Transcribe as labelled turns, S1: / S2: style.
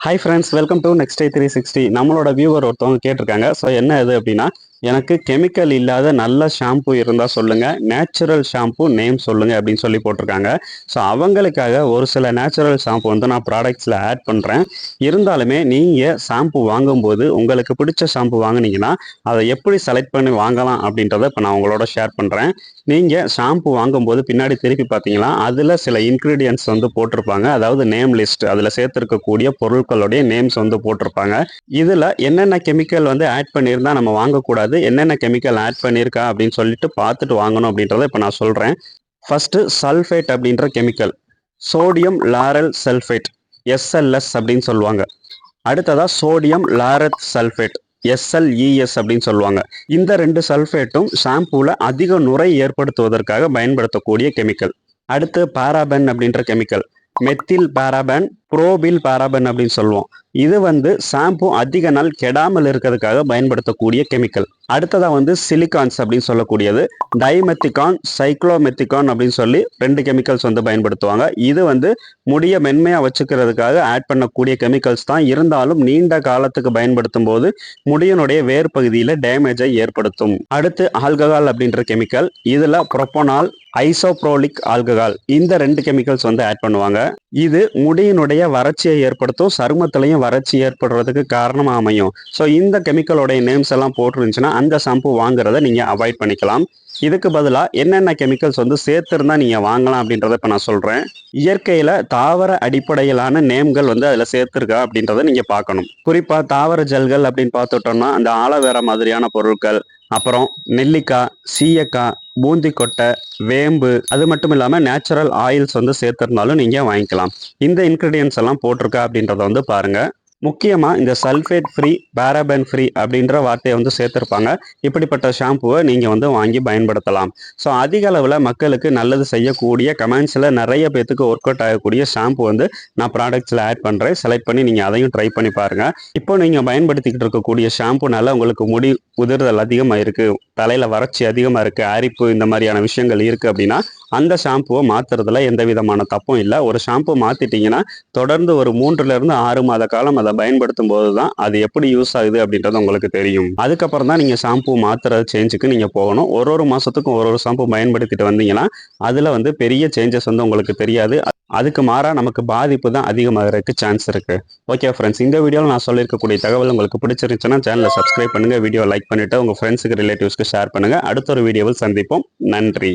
S1: Hi friends, welcome to next day 360. நம்மளோட viewer ஒருத்தவங்க கேட்டிருக்காங்க. ஸோ என்ன இது அப்படின்னா, எனக்கு கெமிக்கல் இல்லாத நல்ல ஷாம்பு இருந்தால் சொல்லுங்கள், நேச்சுரல் ஷாம்பு நேம் சொல்லுங்கள் அப்படின்னு சொல்லி போட்டிருக்காங்க. ஸோ அவங்களுக்காக ஒரு சில நேச்சுரல் ஷாம்பு வந்து நான் ப்ராடக்ட்ஸில் ஆட் பண்ணுறேன். இருந்தாலுமே நீங்கள் ஷாம்பு வாங்கும்போது உங்களுக்கு பிடிச்ச ஷாம்பு வாங்கினீங்கன்னா அதை எப்படி செலக்ட் பண்ணி வாங்கலாம் அப்படின்றத இப்போ நான் உங்களோட ஷேர் பண்ணுறேன். நீங்கள் ஷாம்பு வாங்கும்போது பின்னாடி திருப்பி பார்த்தீங்கன்னா அதில் சில இன்க்ரீடியன்ட்ஸ் வந்து போட்டிருப்பாங்க. அதாவது நேம் லிஸ்ட், அதில் சேர்த்துருக்கக்கூடிய பொருட்களுடைய நேம்ஸ் வந்து போட்டிருப்பாங்க. இதில் என்னென்ன கெமிக்கல் வந்து ஆட் பண்ணியிருந்தா நம்ம வாங்கக்கூடாது, என்னென்ன கெமிக்கல் ஆட் பண்ணியிருக்கா அப்படின்னு சொல்லிட்டு பார்த்துட்டு வாங்கணும் அப்படின்றத இப்போ நான் சொல்கிறேன். ஃபஸ்ட்டு சல்ஃபேட் அப்படின்ற chemical, sodium Laurel sulphate, SLS அப்படின்னு சொல்லுவாங்க. அடுத்ததா சோடியம் லாரத் சல்ஃபேட், SLES அப்படின்னு சொல்லுவாங்க. இந்த ரெண்டு சல்ஃபேட்டும் ஷாம்பூல அதிக நுரை ஏற்படுத்துவதற்காக பயன்படுத்தக்கூடிய கெமிக்கல். அடுத்து பாராபன் அப்படின்ற கெமிக்கல், மெத்தில் பாராபன், புரோபில் பாராபன் அப்படின்னு சொல்லுவோம். இது வந்து ஷாம்பு அதிக நாள் கெடாமல் இருக்கிறதுக்காக பயன்படுத்தக்கூடிய கெமிக்கல். அடுத்ததா வந்து சிலிகான்ஸ் அப்படின்னு சொல்லக்கூடியது, டைமெத்திகான், சைக்ளோமெத்திகான் அப்படின்னு சொல்லி ரெண்டு கெமிக்கல்ஸ் வந்து பயன்படுத்துவாங்க. இது வந்து முடிய மென்மையாக வச்சுக்கிறதுக்காக ஆட் பண்ணக்கூடிய கெமிக்கல்ஸ் தான். இருந்தாலும் நீண்ட காலத்துக்கு பயன்படுத்தும் போது முடியினுடைய வேர் பகுதியில் டேமேஜை ஏற்படுத்தும். அடுத்து ஆல்கஹால் அப்படின்ற கெமிக்கல், இதில் புரோப்பனால், ஐசோப்ரோலிக் ஆல்கஹால், இந்த ரெண்டு கெமிக்கல்ஸ் வந்து ஆட் பண்ணுவாங்க. இது முடியினுடைய வறட்சியை ஏற்படுத்தும், சருமத்திலையும் வறட்சி ஏற்படுறதுக்கு காரணமாக அமையும். ஸோ இந்த கெமிக்கலோடைய நேம்ஸ் எல்லாம் போட்டுருந்துச்சுன்னா அந்த ஷாம்பு வாங்குறத நீங்கள் அவாய்ட் பண்ணிக்கலாம். இதுக்கு பதிலாக என்னென்ன கெமிக்கல்ஸ் வந்து சேர்த்துருந்தா நீங்கள் வாங்கலாம் அப்படின்றத இப்போ நான் சொல்கிறேன். இயற்கையில் தாவர அடிப்படையிலான நேம்கள் வந்து அதில் சேர்த்துருக்கா அப்படின்றத நீங்கள் பார்க்கணும். குறிப்பாக தாவர ஜெல்கள் அப்படின்னு பார்த்துட்டோம்னா அந்த ஆலோவேரா மாதிரியான பொருட்கள், அப்புறம் நெல்லிக்காய், சீயக்காய், பூந்தி கொட்டை, வேம்பு, அது மட்டும் இல்லாமல் நேச்சுரல் ஆயில்ஸ் வந்து சேர்த்துருந்தாலும் நீங்கள் வாங்கிக்கலாம். இந்த இன்க்ரீடியன்ஸ் எல்லாம் போட்டிருக்கா அப்படின்றத வந்து பாருங்கள். முக்கியமாக இந்த சல்ஃபேட் ஃப்ரீ, பாராபன் ஃப்ரீ அப்படின்ற வார்த்தையை வந்து சேர்த்துருப்பாங்க. இப்படிப்பட்ட ஷாம்புவை நீங்கள் வந்து வாங்கி பயன்படுத்தலாம். ஸோ அதிக அளவில் மக்களுக்கு நல்லது செய்யக்கூடிய, கமெண்ட்ஸில் நிறைய பேத்துக்கு ஒர்க் அவுட் ஆகக்கூடிய ஷாம்பு வந்து நான் ப்ராடக்ட்ஸில் ஆட் பண்ணுறேன். செலக்ட் பண்ணி நீங்கள் அதையும் ட்ரை பண்ணி பாருங்கள். இப்போ நீங்கள் பயன்படுத்திக்கிட்டு இருக்கக்கூடிய ஷாம்புனால உங்களுக்கு முடி உதிர்தல் அதிகமாக இருக்குது, தலையில் வறட்சி அதிகமாக இருக்குது, அரிப்பு, இந்த மாதிரியான விஷயங்கள் இருக்குது அப்படின்னா அந்த ஷாம்புவை மாற்றுறதுல எந்த விதமான தப்பும் இல்லை. ஒரு ஷாம்பு மாற்றிட்டிங்கன்னா தொடர்ந்து ஒரு 3லிருந்து 6 மாத காலம் அதை பயன்படுத்தும் போது தான் அது எப்படி யூஸ் ஆகுது அப்படின்றது உங்களுக்கு தெரியும். அதுக்கப்புறம் தான் நீங்கள் ஷாம்பு மாற்றுற சேஞ்சுக்கு நீங்கள் போகணும். ஒரு மாதத்துக்கும் ஒரு ஷாம்பு பயன்படுத்திட்டு வந்தீங்கன்னா அதில் வந்து பெரிய சேஞ்சஸ் வந்து உங்களுக்கு தெரியாது. அதுக்கு மாறாக நமக்கு பாதிப்பு தான் அதிகமாகிறதுக்கு சான்ஸ் இருக்குது. ஓகே ஃப்ரெண்ட்ஸ், இந்த வீடியோவில் நான் சொல்லியிருக்கக்கூடிய தகவல் உங்களுக்கு பிடிச்சிருந்துச்சுன்னா சேனலை சப்ஸ்கிரைப் பண்ணுங்கள், வீடியோ லைக் பண்ணிவிட்டு உங்கள் ஃப்ரெண்ட்ஸுக்கு, ரிலேட்டிவ்ஸ்க்கு ஷேர் பண்ணுங்கள். அடுத்த ஒரு வீடியோவில் சந்திப்போம். நன்றி.